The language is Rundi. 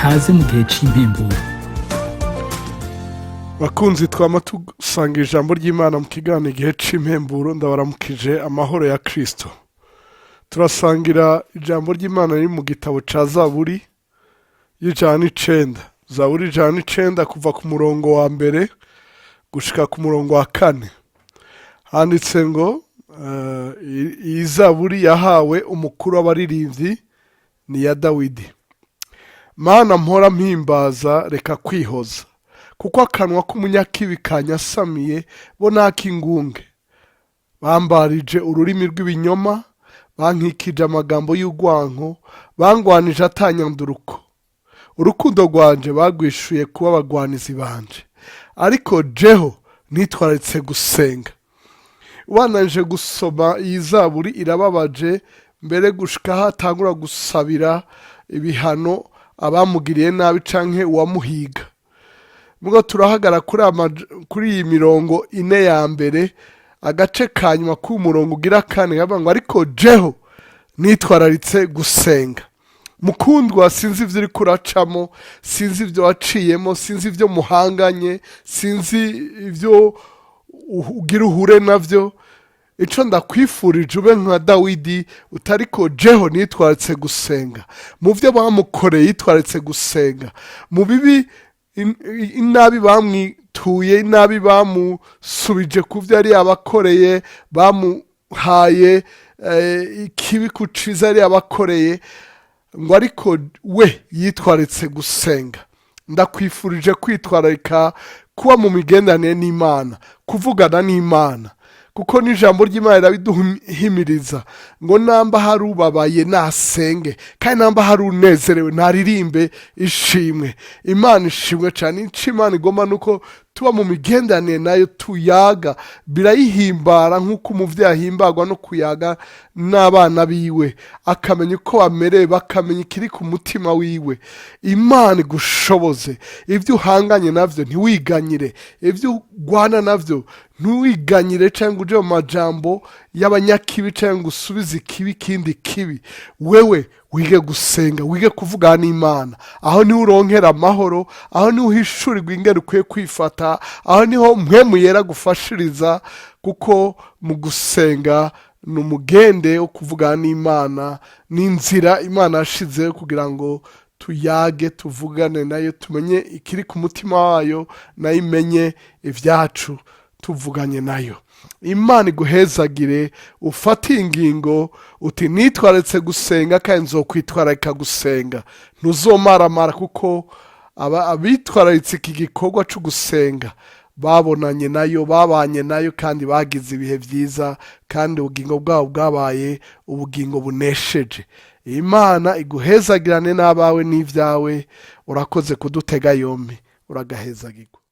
kaze mu gihe c'impemburo. Bakunzi twama tusanga ijambo ry'Imana mu kiganiro igihe c'impemburo, ndabaramukije amahoro ya Kristo. Turasangira ijambo ry'Imana riri mu gitabo ca Zaburi y'ijana n'icenda. Zaburi y'ijana n'icenda kuva ku murongo wa mbere gushika ku murongo wa kane. Handitse ngo iyi Zaburi yahawe umukuru w'abaririmbyi ni ya Dawidi. Mana mpora mpimbaza reka kwihoza, kuko akanwa k'umunyakibi kanyasamiye bo ntakingunge. Bambarije ururimi rw'ibinyoma, bankikije amagambo y'urwanko, bangwanije atanyanduruko. Urukundo rwanje bagwishuye kuba abagwanizi banje, ariko jeho nitwararitse gusenga. Wananje gusoma iyi Zaburi irababaje, mbere gushika hatangura gusabira ibihano abamugiriye nabi canke uwamuhiga. Mugo turahagara kuri iyi mirongo ine ya mbere, agace kanyuma k'umurongo ugira kane yavuga ngo ariko jeho nitwararitse gusenga. Mukundwa, sinzi ivyo uriko uracamo, sinzi ivyo waciyemo, sinzi ivyo muhanganye, sinzi ivyo ugira uhure navyo. Ico ndakwifurije ube nka Dawidi, utariko jeho nitwararitse gusenga. Mu vyo bamukoreye yitwararitse gusenga. Mu bibi inabi bamwituye, inabi bamusubije ku vyo yari yabakoreye, bamuhaye ikibi ku ciza yari yabakoreye, ngo ariko we yitwararitse gusenga. Ndakwifurije kwitwararika kuba mu migendanire n'Imana, kuvugana n'Imana, kuko n'ijambo ry'Imana rirabiduhimiriza ngo namba hari ubabaye nasenge, kandi namba hari unezerewe naririmbe ishimwe. Imana ishimwe cyane. Ico Imana igomba nuko tuba mu migendanire nayo, tuyaga, birayihimbara nk'uko umuvyeyi ahimbagwa no kuyaga n'abana biwe, akamenya uko bamerewe, bakamenya ikiri ku mutima wiwe. Imana igushoboze ivyo uhanganye navyo ntiwiganyire, ivyo ugwana navyo ntiwiganyire canke uje mu majambo y'abanyakibi canke usubize ikibi kindi kibi. Wewe wige gusenga, wige kuvugana n'Imana. Aho niho uronkera amahoro, aho niho uhishurirwa ingene ukwiye kwifata, aho niho mpwemu yera gufashiriza, kuko mu gusenga ni umugende wo kuvugana n'Imana, n'inzira Imana yashizeho kugira ngo tuyage, tuvugane nayo, tumenye ikiri ku mutima wayo, nayo imenye ivyacu tuvuganye nayo. Imana iguhezagire, ufate ingingo uti nitwararitse gusenga kandi nzokwitwararika gusenga. Ntuzomaramara, kuko abitwararitse iki gikorwa cyo gusenga babonanye nayo, babanye nayo, kandi bagize ibihe vyiza, kandi ubugingo bwabo bwabaye ubugingo bunesheje. Imana iguhezagirane n'abawe n'ivyawe. Urakoze kudutega yombi, uragahezagirwa.